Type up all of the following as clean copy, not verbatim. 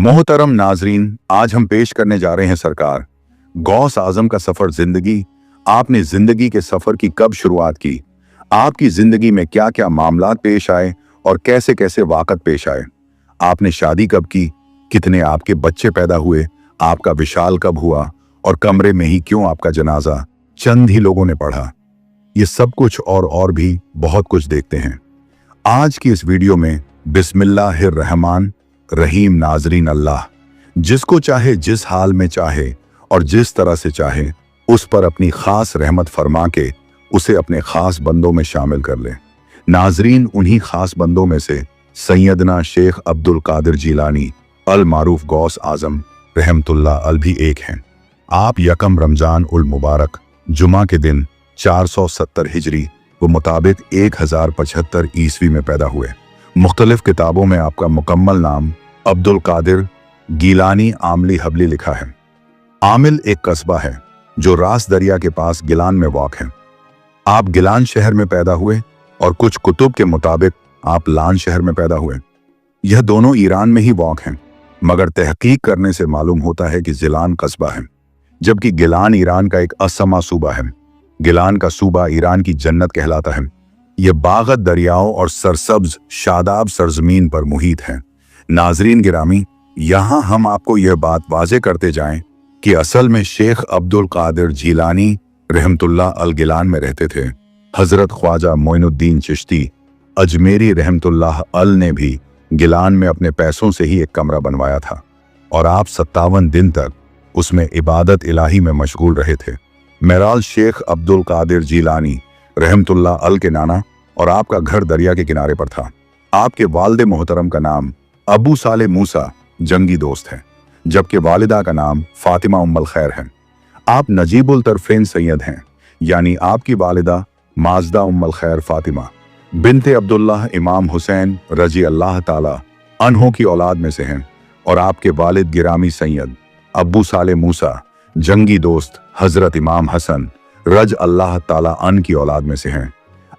मोहतरम नाजरीन, आज हम पेश करने जा रहे हैं सरकार गौस आजम का सफर जिंदगी। आपने जिंदगी के सफर की कब शुरुआत की? आपकी जिंदगी में क्या क्या मामलात पेश आए और कैसे कैसे वाकत पेश आए? आपने शादी कब की? कितने आपके बच्चे पैदा हुए? आपका विशाल कब हुआ? और कमरे में ही क्यों आपका जनाजा चंद ही लोगों ने पढ़ा? ये सब कुछ और भी बहुत कुछ देखते हैं आज की इस वीडियो में। बिस्मिल्लाहिर्रहमान रहीम। नाजरीन, अल्लाह जिसको चाहे, जिस हाल में चाहे और जिस तरह से चाहे, उस पर अपनी खास रहमत फरमा के उसे अपने खास बंदों में शामिल कर ले। नाजरीन, उन्हीं खास बंदों में से सैयदना शेख अब्दुल कादिर जीलानी अल मारूफ गौस आजम रहमतुल्लाह अल भी एक हैं। आप यकम रमजान उल मुबारक जुमा के दिन 470 हिजरी व मुताबिक 1075 ईस्वी में पैदा हुए। मुख्तलिफ किताबों में आपका मुकम्मल नाम अब्दुल कादिर गीलानी आमली हबली लिखा है। आमिल एक कस्बा है जो रास दरिया के पास गिलान में वाक़ है। आप गिलान शहर में पैदा हुए और कुछ कुतुब के मुताबिक आप लान शहर में पैदा हुए। यह दोनों ईरान में ही वाक़ हैं, मगर तहकीक करने से मालूम होता है कि जिलान कस्बा है, जबकि गिलान ईरान का एक असमा सूबा है। गिलान का सूबा ईरान की जन्नत कहलाता है। यह बागत दरियाओं और सरसब्ज शादाब सरजमीन पर मुहित है। नाजरीन गिरामी, यहाँ हम आपको यह बात वाज़े करते जाएं कि असल में शेख अब्दुल कादिर जीलानी रहमतुल्लाह अल गिलान में रहते थे। हजरत ख्वाजा मोइनुद्दीन चिश्ती अजमेरी रहमतुल्लाह अल ने भी गिलान में अपने पैसों से ही एक कमरा बनवाया था और आप 57 दिन तक उसमें इबादत इलाही में मशगूल रहे थे। मेराल शेख अब्दुल कादिर जीलानी रहमतुल्लाह अल के नाना और आपका घर दरिया के किनारे पर था। आपके वालिद मोहतरम का नाम अबू साले मूसा जंगी दोस्त है, जबकि वालिदा का नाम फातिमा उम्मल खैर है। आप नजीबुल तरफेन सैयद हैं, यानी आपकी वालिदा माजदा उम्मल खैर फातिमा बिनते अब्दुल्लाह इमाम हुसैन रजी अल्लाह ताला अन्हों की औलाद में से हैं और आपके वालिद गिरामी सैयद अबू साले मूसा जंगी दोस्त हजरत इमाम हसन रज अल्लाह ताला अन की औलाद में से हैं।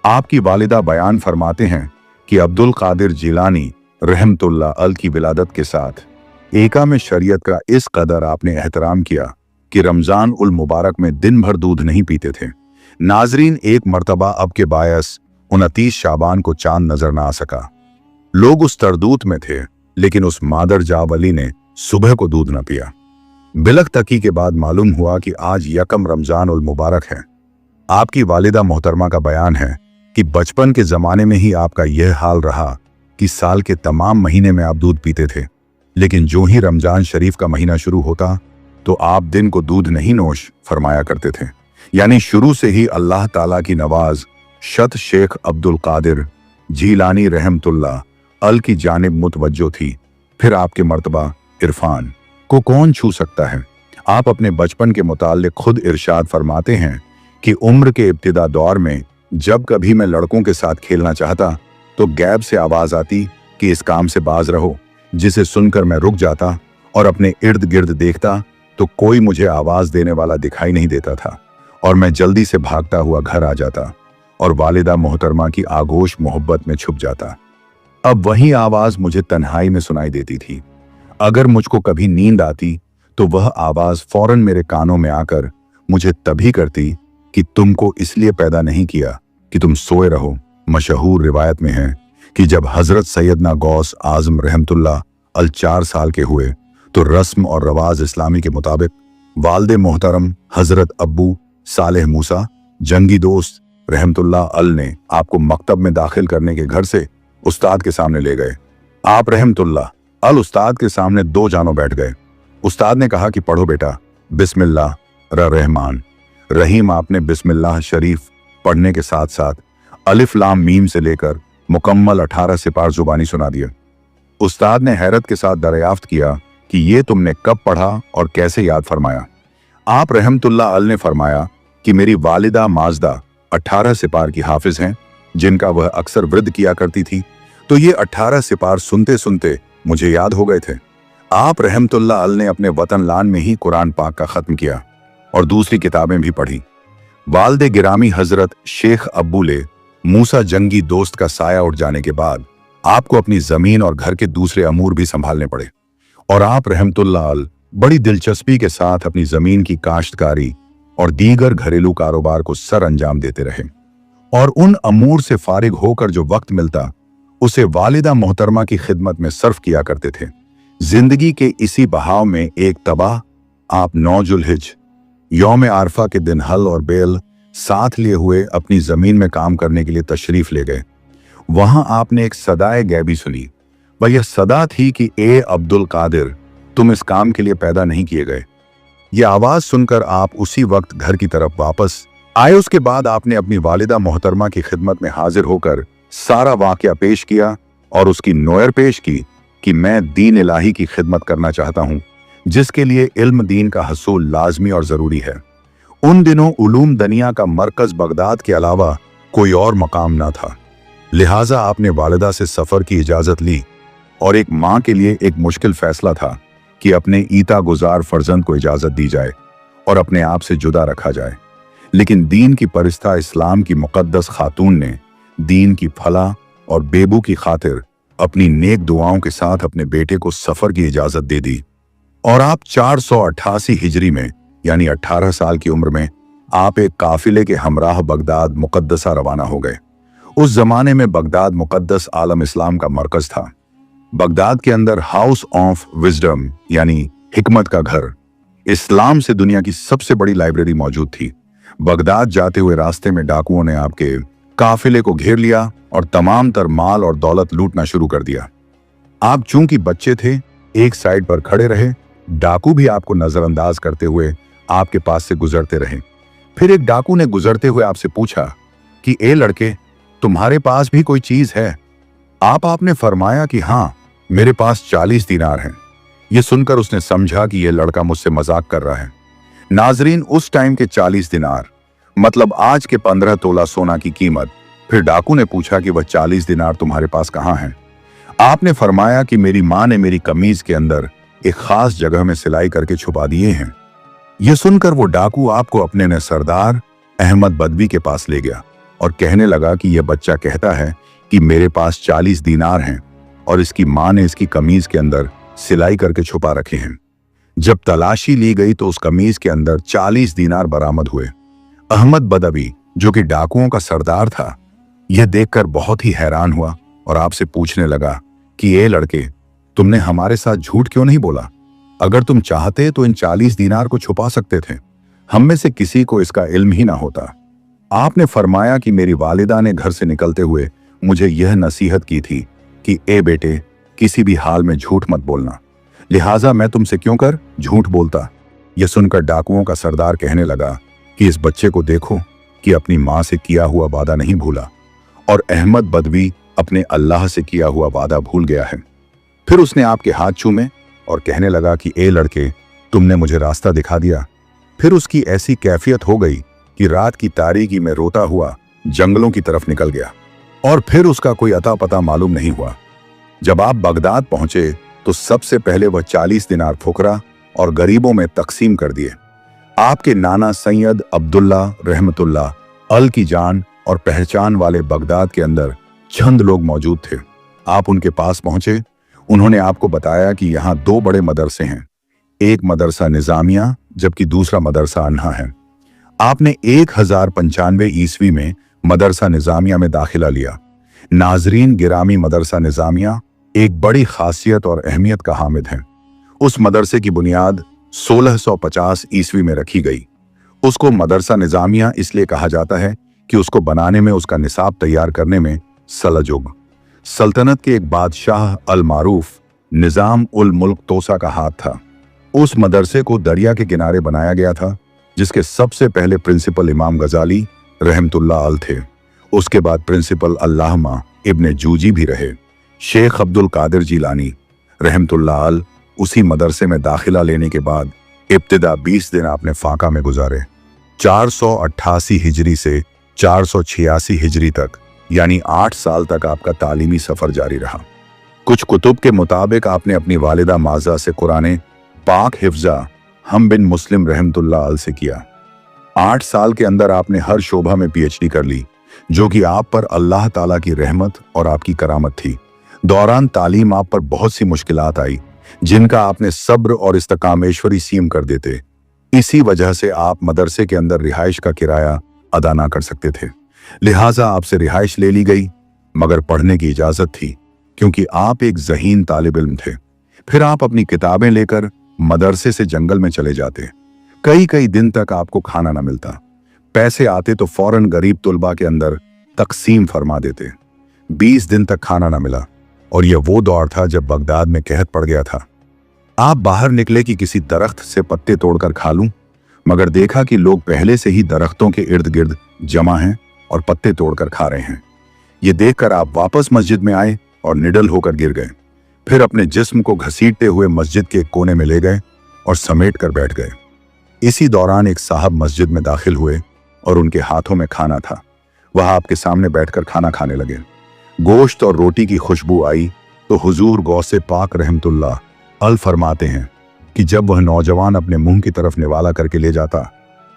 आपकी वालिदा बयान फरमाते हैं कि अब्दुल कादिर जीलानी रहमतुल्लाह अल की विलादत के साथ एका में शरीयत का इस कदर आपने एहतराम किया कि रमजान उल मुबारक में दिन भर दूध नहीं पीते थे। नाजरीन, एक मर्तबा अब के बायस 29 शाबान को चांद नजर ना आ सका। लोग उस तरदूत में थे, लेकिन उस मादर जावली ने सुबह को दूध न पिया। बिलख तकी के बाद मालूम हुआ कि आज यकम रमजान उल मुबारक है। आपकी वालिदा मोहतरमा का बयान है कि बचपन के जमाने में ही आपका यह हाल रहा कि साल के तमाम महीने में आप दूध पीते थे, लेकिन जो ही रमजान शरीफ का महीना शुरू होता तो आप दिन को दूध नहीं नोश फरमाया करते थे। यानी शुरू से ही अल्लाह ताला की नवाज शत शेख अब्दुल कादिर जीलानी रहमतुल्लाह अल की जानिब मुतवज्जो थी। फिर आपके मर्तबा इरफान को कौन छू सकता है? आप अपने बचपन के मुताल्लिक खुद इरशाद फरमाते हैं कि उम्र के इब्तिदा दौर में जब कभी मैं लड़कों के साथ खेलना चाहता तो गैब से आवाज आती कि इस काम से बाज रहो, जिसे सुनकर मैं रुक जाता और अपने इर्द गिर्द देखता तो कोई मुझे आवाज देने वाला दिखाई नहीं देता था और मैं जल्दी से भागता हुआ घर आ जाता और वालिदा मोहतरमा की आगोश मोहब्बत में छुप जाता। अब वही आवाज मुझे तन्हाई में सुनाई देती थी। अगर मुझको कभी नींद आती तो वह आवाज फौरन मेरे कानों में आकर मुझे तभी करती कि तुमको इसलिए पैदा नहीं किया कि तुम सोए रहो। मशहूर रिवायत में है कि जब हजरत सैयदना गौस आजम रहमतुल्लाह अल 4 साल के हुए तो रस्म और रवाज इस्लामी के मुताबिक वालिद मोहतरम हजरत अब्बू सालेह मूसा जंगी दोस्त रहमतुल्लाह अल ने आपको मकतब में दाखिल करने के घर से उस्ताद के सामने ले गए। आप रहमतुल्लाह अल उस्ताद के सामने 2 जानों बैठ गए। उस्ताद ने कहा कि पढ़ो बेटा बिस्मिल्लाह रहमान रहीम। आपने बिस्मिल्लाह शरीफ पढ़ने के साथ साथ अलिफ लाम मीम से लेकर मुकम्मल 18 सिपार जुबानी सुना दिए। उस्ताद ने हैरत के साथ दरियाफ्त किया कि ये तुमने कब पढ़ा और कैसे याद फरमाया? आप रहमतुल्लाह अल ने फरमाया कि मेरी वालिदा माजदा 18 सिपार की हाफिज हैं, जिनका वह अक्सर वृद्ध किया करती थी, तो ये 18 सिपार सुनते सुनते मुझे याद हो गए थे। आप रहमतुल्लाह अल ने अपने वतन लान में ही कुरान पाक का खत्म किया और दूसरी किताबें भी पढ़ी। वालिद गिरामी हजरत शेख अब्बुले मूसा जंगी दोस्त का साया उठ जाने के बाद आपको अपनी जमीन और घर के दूसरे अमूर भी संभालने पड़े। और आप रहमतुल्लाह अल बड़ी दिलचस्पी के साथ अपनी जमीन की काश्तकारी और दीगर घरेलू कारोबार को सर अंजाम देते रहे और उन अमूर से फारिग होकर जो वक्त मिलता उसे वालिदा मोहतरमा की खिदमत में सर्फ किया करते थे। जिंदगी के इसी बहाव में एक तबाह आप 9 जुल्हिज यौम आरफा के दिन हल और बेल साथ लिए हुए अपनी जमीन में काम करने के लिए तशरीफ ले गए। वहां आपने एक सदाए गैबी सुनी। वह यह सदा थी कि ए अब्दुल कादिर, तुम इस काम के लिए पैदा नहीं किए गए। यह आवाज सुनकर आप उसी वक्त घर की तरफ वापस आए। उसके बाद आपने अपनी वालिदा मोहतरमा की खिदमत में हाजिर होकर सारा वाकया पेश किया और उसकी नोयर पेश की कि मैं दीन इलाही की खिदमत करना चाहता हूं, जिसके लिए इल्म दीन का हसूल लाजमी और जरूरी है। उन दिनों उलूम दुनिया का मरकज बगदाद के अलावा कोई और मकाम न था, लिहाजा आपने वालिदा से सफर की इजाजत ली और एक मां के लिए एक मुश्किल फैसला था कि अपने ईता गुजार फर्जंद को इजाजत दी जाए और अपने आप से जुदा रखा जाए। लेकिन दीन की परिस्ता इस्लाम की मुकद्दस खातून ने दीन की फलाह और बेबू की खातिर अपनी नेक दुआओं के साथ अपने बेटे को सफर की इजाजत दे दी और आप 488 हिजरी में यानी 18 साल की उम्र में आप एक काफिले के हमराह बगदाद मुकद्दसा रवाना हो गए। उस जमाने में बगदाद मुकद्दस आलम इस्लाम का मरकज था। बगदाद के अंदर हाउस ऑफ विजडम यानी हिकमत का घर, इस्लाम से दुनिया की सबसे बड़ी लाइब्रेरी मौजूद थी। बगदाद जाते हुए रास्ते में डाकुओं ने आपके काफिले को घेर लिया और तमाम तर माल और दौलत लूटना शुरू कर दिया। आप चूंकि बच्चे थे, एक साइड पर खड़े रहे। डाकू भी आपको नजरअंदाज करते हुए आपके पास से गुजरते रहे। फिर एक डाकू ने गुजरते हुए आपसे पूछा कि ए लड़के, तुम्हारे पास भी कोई चीज है? आपने फरमाया कि हां, मेरे पास 40 दीनार हैं। यह सुनकर उसने समझा कि यह लड़का मुझसे मजाक कर रहा है। नाजरीन, उस टाइम के 40 दिनार मतलब आज के 15 तोला सोना की कीमत। फिर डाकू ने पूछा कि वह 40 दिनार तुम्हारे पास कहां हैं? आपने फरमाया कि मेरी मां ने मेरी कमीज के अंदर एक खास जगह में सिलाई करके छुपा दिए हैं। यह सुनकर वो डाकू आपको अपने ने सरदार अहमद बदवी के पास ले गया और कहने लगा कि यह बच्चा कहता है कि मेरे पास 40 दीनार हैं और इसकी मां ने इसकी कमीज के अंदर सिलाई करके छुपा रखे हैं। जब तलाशी ली गई तो उस कमीज के अंदर 40 दीनार बरामद हुए। अहमद बदवी, जो कि डाकुओं का सरदार था, यह देखकर बहुत ही हैरान हुआ और आपसे पूछने लगा कि ये लड़के, तुमने हमारे साथ झूठ क्यों नहीं बोला? अगर तुम चाहते तो इन 40 दीनार को छुपा सकते थे। हम में से किसी को इसका इल्म ही ना होता। आपने फरमाया कि मेरी वालिदा ने घर से निकलते हुए मुझे यह नसीहत की थी कि ए बेटे, किसी भी हाल में झूठ मत बोलना, लिहाजा मैं तुमसे क्यों कर झूठ बोलता। यह सुनकर डाकुओं का सरदार कहने लगा कि इस बच्चे को देखो कि अपनी मां से किया हुआ वादा नहीं भूला और अहमद बदवी अपने अल्लाह से किया हुआ वादा भूल गया है। फिर उसने आपके हाथ चूमे और कहने लगा कि ए लड़के, तुमने मुझे रास्ता दिखा दिया। फिर उसकी ऐसी कैफियत हो गई कि रात की तारीकी में रोता हुआ जंगलों की तरफ निकल गया और फिर उसका कोई अता पता मालूम नहीं हुआ। जब आप बगदाद पहुंचे तो सबसे पहले वह 40 दिनार फुकरा और गरीबों में तकसीम कर दिए। आपके नाना सैयद अब्दुल्ला रहमतुल्लाह अल की जान और पहचान वाले बगदाद के अंदर चंद लोग मौजूद थे। आप उनके पास पहुंचे। उन्होंने आपको बताया कि यहाँ 2 बड़े मदरसे हैं, एक मदरसा निजामिया जबकि दूसरा मदरसा अन्हा है। आपने 1095 ईस्वी में मदरसा निजामिया में दाखिला लिया। नाजरीन गिरामी, मदरसा निजामिया एक बड़ी खासियत और अहमियत का हामिद है। उस मदरसे की बुनियाद 1650 ईस्वी में रखी गई। उसको मदरसा निजामिया इसलिए कहा जाता है कि उसको बनाने में, उसका निसाब तैयार करने में सलजुग सल्तनत के एक बादशाह अल मारूफ निजाम उल मुल्क तोसा का हाथ था। उस मदरसे को दरिया के किनारे बनाया गया था, जिसके सबसे पहले प्रिंसिपल इमाम गजाली रहमतुल्लाह अल थे। उसके बाद प्रिंसिपल अल्लामा इब्ने जूजी भी रहे। शेख अब्दुल कादिर जीलानी रहमतुल्लाह अल उसी मदरसे में दाखिला लेने के बाद इब्तिदा 20 दिन आपने फाका में गुजारे। 488 हिजरी से 486 हिजरी तक यानी 8 साल तक आपका तालीमी सफर जारी रहा। कुछ कुतुब के मुताबिक आपने अपनी वालिदा माजा से कुरान पाक हिफ्जा हम बिन मुस्लिम रहमतुल्लाह अल से किया। 8 साल के अंदर आपने हर शोभा में PhD कर ली, जो कि आप पर अल्लाह ताला की रहमत और आपकी करामत थी। दौरान तालीम आप पर बहुत सी मुश्किलात आई, जिनका आपने सब्र और इस्तकामेश्वरी सीम कर देते। इसी वजह से आप मदरसे के अंदर रिहाइश का किराया अदा ना कर सकते थे, लिहाजा आपसे रिहाइश ले ली गई, मगर पढ़ने की इजाजत थी क्योंकि आप एक ज़हीन तालिब इल्म थे। फिर आप अपनी किताबें लेकर मदरसे से जंगल में चले जाते। कई कई दिन तक आपको खाना ना मिलता। पैसे आते तो फौरन गरीब तुलबा के अंदर तकसीम फरमा देते। 20 दिन तक खाना ना मिला, और यह वो दौर था जब बगदाद में कहत पड़ गया था। आप बाहर निकले कि किसी दरख्त से पत्ते तोड़कर खा लूं, मगर देखा कि लोग पहले से ही दरख्तों के इर्द गिर्द जमा हैं और पत्ते तोड़कर खा रहे हैं। ये देखकर आप वापस मस्जिद में आए और निडल होकर गिर गए। फिर अपने जिस्म को घसीटते हुए मस्जिद के एक कोने में ले गए और समेट कर बैठ गए। इसी दौरान एक साहब मस्जिद में दाखिल हुए और उनके हाथों में खाना था। वह आपके सामने बैठकर खाना खाने लगे। गोश्त और रोटी की खुशबू आई तो हुजूर गौसे पाक रहमतुल्लाह अल फरमाते हैं कि जब वह नौजवान अपने मुंह की तरफ निवाला करके ले जाता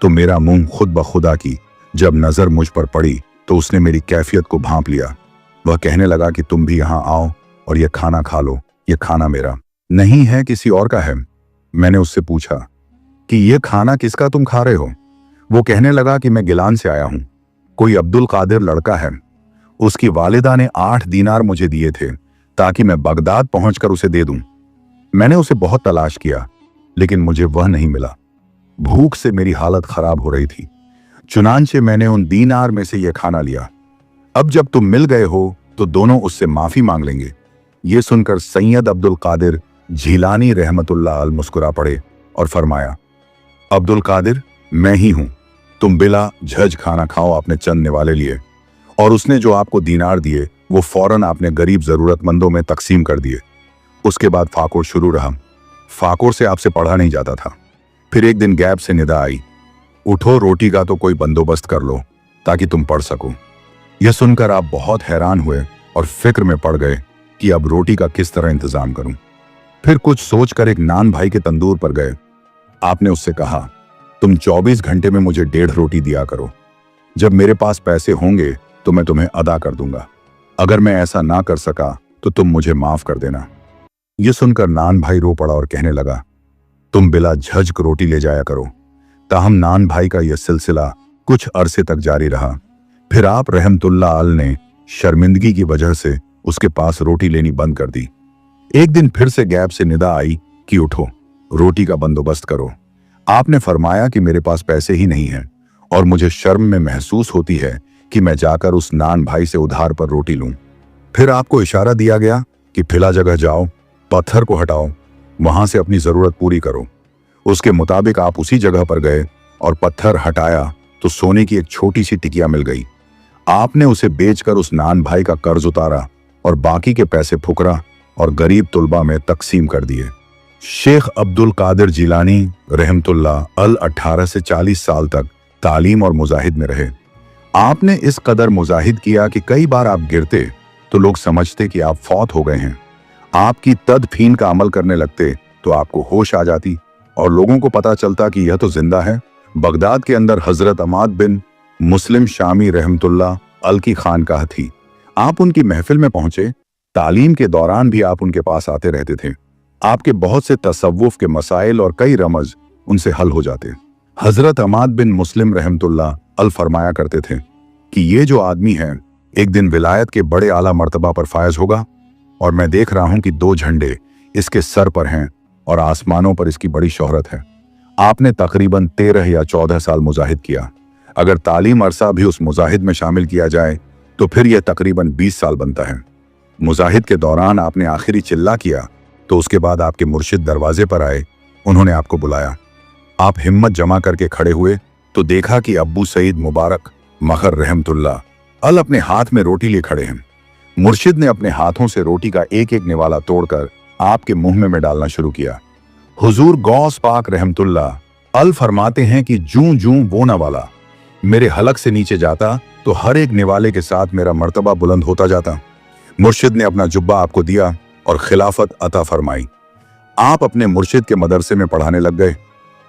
तो मेरा मुंह खुद ब खुदा की जब नजर मुझ पर पड़ी तो उसने मेरी कैफियत को भांप लिया। वह कहने लगा कि तुम भी यहाँ आओ और यह खाना खा लो, यह खाना मेरा नहीं है, किसी और का है। मैंने उससे पूछा कि यह खाना किसका तुम खा रहे हो? वो कहने लगा कि मैं गिलान से आया हूं, कोई अब्दुल कादिर लड़का है, उसकी वालिदा ने 8 दीनार मुझे दिए थे ताकि मैं बगदाद पहुंचकर उसे दे दूं। मैंने उसे बहुत तलाश किया लेकिन मुझे वह नहीं मिला। भूख से मेरी हालत खराब हो रही थी, चुनांचे मैंने उन दीनार में से यह खाना लिया। अब जब तुम मिल गए हो तो दोनों उससे माफी मांग लेंगे। यह सुनकर सैयद अब्दुल कादिर झीलानी रहमतुल्लाह अल मुस्कुरा पड़े और फरमाया, अब्दुल कादिर मैं ही हूं, तुम बिला झज खाना खाओ अपने चंद निवाले लिए। और उसने जो आपको दीनार दिए वो फौरन आपने गरीब जरूरतमंदों में तकसीम कर दिए। उसके बाद फाकोर शुरू रहा। फाकोर से आपसे पढ़ा नहीं जाता था। फिर एक दिन गैब से निदा आई, उठो रोटी का तो कोई बंदोबस्त कर लो ताकि तुम पढ़ सको। यह सुनकर आप बहुत हैरान हुए और फिक्र में पड़ गए कि अब रोटी का किस तरह इंतजाम करूं। फिर कुछ सोचकर एक नान भाई के तंदूर पर गए। आपने उससे कहा, तुम 24 घंटे में मुझे 1.5 रोटी दिया करो, जब मेरे पास पैसे होंगे तो मैं तुम्हें अदा कर दूंगा। अगर मैं ऐसा ना कर सका तो तुम मुझे माफ कर देना। यह सुनकर नान भाई रो पड़ा और कहने लगा, तुम बिला झझक रोटी ले जाया करो। ताहम नान भाई का यह सिलसिला कुछ अरसे तक जारी रहा। फिर आप रहमतुल्लाह अल ने शर्मिंदगी की वजह से उसके पास रोटी लेनी बंद कर दी। एक दिन फिर से गैब से निदा आई कि उठो रोटी का बंदोबस्त करो। आपने फरमाया कि मेरे पास पैसे ही नहीं हैं और मुझे शर्म में महसूस होती है कि मैं जाकर उस नान भाई से उधार पर रोटी लूं। फिर आपको इशारा दिया गया कि फिला जगह जाओ, पत्थर को हटाओ, वहां से अपनी जरूरत पूरी करो। उसके मुताबिक आप उसी जगह पर गए और पत्थर हटाया तो सोने की एक छोटी सी टिकिया मिल गई। आपने उसे बेचकर उस नान भाई का कर्ज उतारा और बाकी के पैसे फुकरा और गरीब तुलबा में तकसीम कर दिए। शेख अब्दुल कादिर जिलानी रहमतुल्लाह अल 18 से 40 साल तक तालीम और मुजाहिद में रहे। आपने इस कदर मुजाहिद किया कि कई बार आप गिरते तो लोग समझते कि आप फौत हो गए हैं। आपकी तदफीन का अमल करने लगते तो आपको होश आ जाती और लोगों को पता चलता कि यह तो जिंदा है। बगदाद के अंदर हजरत अमाद बिन मुस्लिम शामी रहमतुल्लाह अल की खानकाह थी। आप उनकी महफिल में पहुंचे। तालीम के दौरान भी आप उनके पास आते रहते थे। आपके बहुत से तसव्वुफ के मसाइल और कई रमज उनसे हल हो जाते। हजरत अमाद बिन मुस्लिम रहमतुल्लाह अल फरमाया करते थे कि ये जो आदमी है एक दिन विलायत के बड़े आला मर्तबा पर फायज होगा, और मैं देख रहा हूं कि 2 झंडे इसके सर पर हैं और आसमानों पर इसकी बड़ी शोहरत है। आपने तकरीबन 13 या 14 साल मुजाहिद किया। अगर तालीम अरसा भी उस मुजाहिद में शामिल किया जाए तो फिर यह तकरीबन 20 साल बनता है। मुजाहिद के दौरान आपने आखिरी चिल्ला किया तो उसके बाद आपके मुर्शिद दरवाजे पर आए। उन्होंने आपको बुलाया। आप हिम्मत जमा करके खड़े हुए तो देखा कि अब्बू सईद मुबारक मखर रहमतुल्लाह अल अपने हाथ में रोटी लिए खड़े हैं। मुर्शिद ने अपने हाथों से रोटी का एक एक निवाला तोड़कर आपके मुंह में डालना शुरू किया। हुजूर गौस पाक रहमतुल्लाह अल फरमाते हैं कि जूं जूं वो नवाला मेरे हलक से नीचे जाता तो हर एक निवाले के साथ मेरा मर्तबा बुलंद होता जाता। मुर्शिद ने अपना जुब्बा आपको दिया और खिलाफत अता फरमाई। आप अपने मुर्शिद के मदरसे में पढ़ाने लग गए।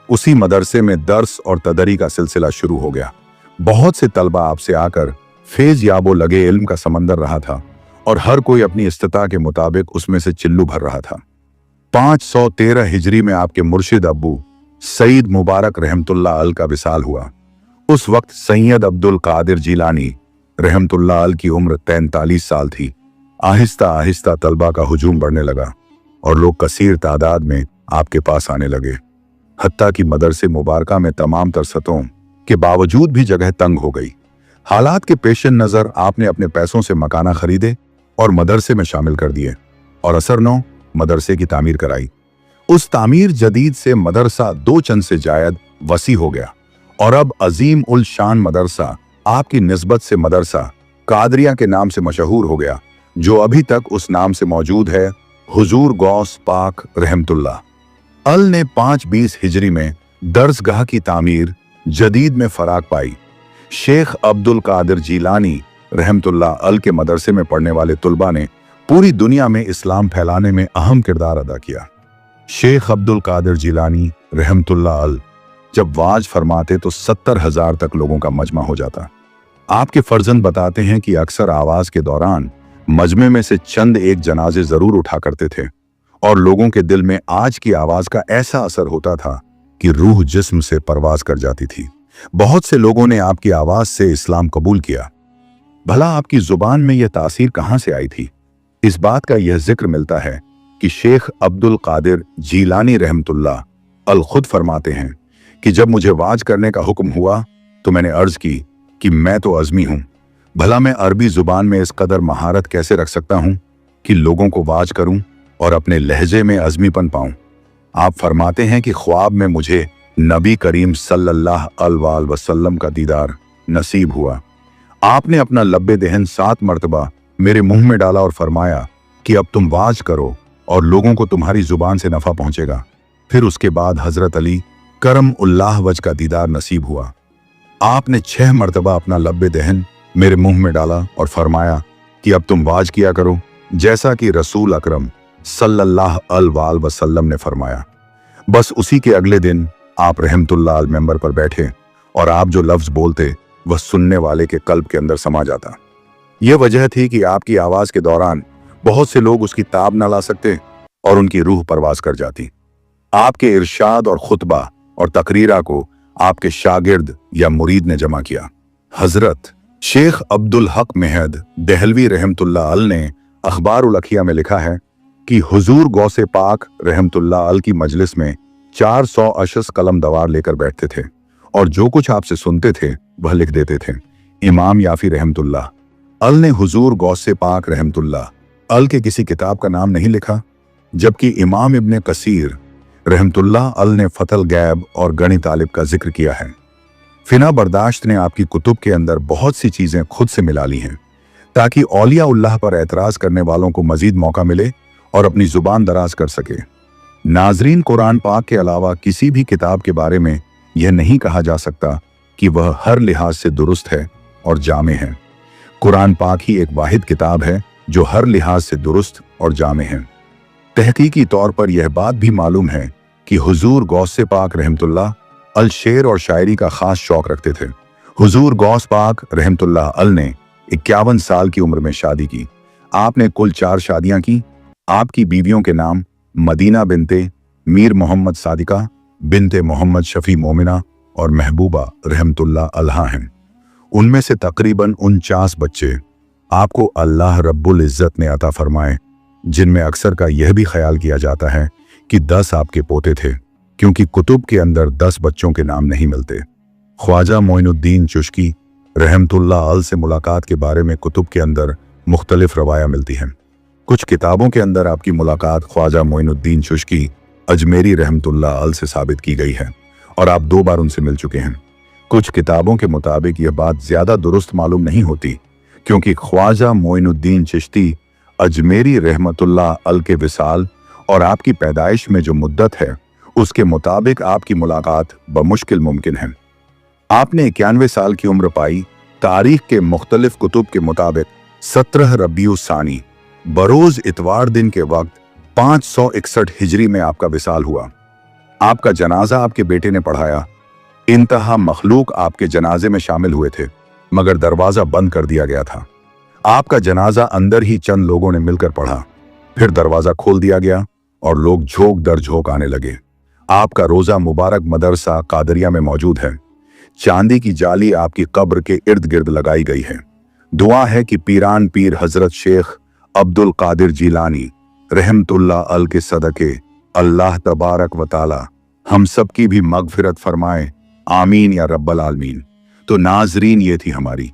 उसी मदरसे में दर्स और तदरी का सिलसिला शुरू हो गया। बहुत से तलबा आपसे आकर फेज याबो लगे इल्म का समंदर रहा था और हर कोई अपनी इस्तिता के मुताबिक उसमें से चिल्लू भर रहा था। 513 हिजरी में आपके मुर्शिद अब्बू सईद मुबारक रहमतुल्लाह अल का विसाल हुआ। उस वक्त सैयद अब्दुल कादिर जीलानी रहमतुल्लाह अल की उम्र 43 साल थी। आहिस्ता आहिस्ता तलबा का हुजूम बढ़ने लगा और लोग कसीर तादाद में आपके पास आने लगे। हत्ता कि मदरसे मुबारका में तमाम तरसतों के बावजूद भी जगह तंग हो गई। हालात के पेश नजर आपने अपने पैसों से मकाना खरीदे और मदरसे में शामिल कर दिए और असरनो मदरसे की तामीर कराई। उस तामीर जदीद से मदरसा 2 चंद से जायद वसी हो गया और अब अजीम उल शान मदरसा आपकी निस्बत से मदरसा कादरिया के नाम से मशहूर हो गया, जो अभी तक उस नाम से मौजूद है। हुजूर गौस पाक रहमतुल्लाह अल ने 520 हिजरी में दर्सगाह की तामीर जदीद में फराग पाई। शेख अब्दुल कादिर जीलानी रहमतुल्लाह अल के मदरसे में पढ़ने वाले तुलबा ने पूरी दुनिया में इस्लाम फैलाने में अहम किरदार अदा किया। शेख अब्दुल कादिर जीलानी रहमतुल्लाह अल जब वाज फरमाते तो 70,000 तक लोगों का मजमा हो जाता। आपके फर्जंद बताते हैं कि अक्सर आवाज के दौरान मजमे में से चंद एक जनाजे जरूर उठा करते थे और लोगों के दिल में आज की आवाज का ऐसा असर होता था कि रूह जिस्म से परवाज कर जाती थी। बहुत से लोगों ने आपकी आवाज से इस्लाम कबूल किया। भला आपकी जुबान में यह तासीर कहां से आई थी? इस बात का यह जिक्र मिलता है कि शेख अब्दुल कादिर जीलानी रहमतुल्लाह अल खुद फरमाते हैं कि जब मुझे वाज करने का हुक्म हुआ तो मैंने अर्ज की कि मैं तो अज़मी हूं, भला मैं अरबी जुबान में इस कदर महारत कैसे रख सकता हूं कि लोगों को वाज करूं और अपने लहजे में अज़मीपन पाऊं। आप फरमाते हैं कि ख्वाब में मुझे नबी करीम सल्लल्लाहु अलैहि वसल्लम का दीदार नसीब हुआ। आपने अपना लब्बे दहन 7 मरतबा मेरे मुंह में डाला और फरमाया कि अब तुम वाज करो और लोगों को तुम्हारी जुबान से नफा पहुंचेगा। फिर उसके बाद हजरत अली करम उल्लाह वज का दीदार नसीब हुआ। आपने 6 मरतबा अपना लब्बे दहन मेरे मुंह में डाला और फरमाया कि अब तुम वाज किया करो, जैसा कि रसूल अकरम सल्लल्लाहु अलैहि वसल्लम ने फरमाया। बस उसी के अगले दिन आप रहमतुल्लाह अल मेंबर पर बैठे और आप जो लफ्ज बोलते वह सुनने वाले के कल्ब के अंदर समा जाता। यह वजह थी कि आपकी आवाज के दौरान बहुत से लोग उसकी ताब न ला सकते और उनकी रूह परवाज कर जाती। आपके इरशाद और खुतबा और तकरीरा को आपके शागिर्द या मुरीद ने जमा किया। हजरत शेख अब्दुल हक मेहद दहलवी रहमतुल्लाह अल ने अखबार उल अखिया में लिखा है कि हुजूर गौसे पाक रहमतुल्लाह अल की मजलिस में 400 अशस कलम दवार लेकर बैठते थे और जो कुछ आपसे सुनते थे वह लिख देते थे। इमाम याफी रहमतुल्लाह अल ने हुजूर गौसे पाक रहमतुल्लाह अल के किसी किताब का नाम नहीं लिखा, जबकि इमाम इब्ने कसीर रहमतुल्लाह अल ने फतल गैब और गणी तालिब का जिक्र किया है। फिना बर्दाश्त ने आपकी कुतुब के अंदर बहुत सी चीजें खुद से मिला ली हैं ताकि औलिया उल्लाह पर एतराज करने वालों को मजीद मौका मिले और अपनी जुबान दराज कर सके। नाजरीन, कुरान पाक के अलावा किसी भी किताब के बारे में यह नहीं कहा जा सकता कि वह हर लिहाज से दुरुस्त है और जामे है। कुरान पाक ही एक वाहिद किताब है जो हर लिहाज से दुरुस्त और जामे है। तहकीकी तौर पर यह बात भी मालूम है कि हुजूर गौसे पाक रहमतुल्लाह अल शेर और शायरी का खास शौक रखते थे। हुजूर गौस पाक रहमतुल्लाह अल ने 51 साल की उम्र में शादी की। आपने कुल 4 शादियां की। आपकी बीवियों के नाम मदीना बिनते मीर मोहम्मद सादिका बिनते मोहम्मद शफी मोमिना और महबूबा रहमतुल्लाह अलहा हैं। उनमें से तकरीबन 49 बच्चे आपको अल्लाह रब्बुल इज़्ज़त ने अता फरमाए, जिनमें अक्सर का यह भी ख्याल किया जाता है कि 10 आपके पोते थे, क्योंकि कुतुब के अंदर 10 बच्चों के नाम नहीं मिलते। ख्वाजा मोइनुद्दीन चिश्ती रहमतुल्लाह अल से मुलाकात के बारे में कुतुब के अंदर मुख्तलिफ रवाया मिलती हैं। कुछ किताबों के अंदर आपकी मुलाकात ख्वाजा मोइनुद्दीन चिश्ती अजमेरी रहमतुल्लाह अल से साबित की गई है और आप 2 बार उनसे मिल चुके हैं। कुछ किताबों के मुताबिक यह बात ज्यादा दुरुस्त मालूम नहीं होती, क्योंकि ख्वाजा मोइनुद्दीन चिश्ती अजमेरी रहमतुल्लाह अल के विसाल और आपकी पैदाइश में जो मुद्दत है उसके मुताबिक आपकी मुलाकात बमुश्किल मुमकिन है। आपने 91 साल की उम्र पाई। तारीख के मुख्तलिफ कुतुब के मुताबिक 17 रबीउ सानी बरोज इतवार दिन के वक्त 561 हिजरी में आपका विसाल हुआ। आपका जनाजा आपके बेटे ने पढ़ाया। इंतहा मखलूक आपके जनाजे में शामिल हुए थे, मगर दरवाजा बंद कर दिया गया था। आपका जनाजा अंदर ही चंद लोगों ने मिलकर पढ़ा, फिर दरवाजा खोल दिया गया और लोग झोंक दर झोंक आने लगे। आपका रोजा मुबारक मदरसा कादरिया में मौजूद है। चांदी की जाली आपकी कब्र के इर्द गिर्द लगाई गई है। दुआ है कि पीरान पीर हजरत शेख अब्दुल कादिर जीलानी रहमतुल्लाह अल के सदके अल्लाह तबारक व ताला हम सब की भी मगफिरत फरमाए, आमीन या रब्बल आलमीन। तो नाजरीन, ये थी हमारी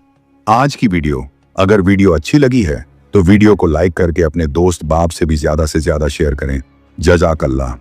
आज की वीडियो। अगर वीडियो अच्छी लगी है तो वीडियो को लाइक करके अपने दोस्त बाप से भी ज्यादा शेयर करें। जज़ाकल्लाह।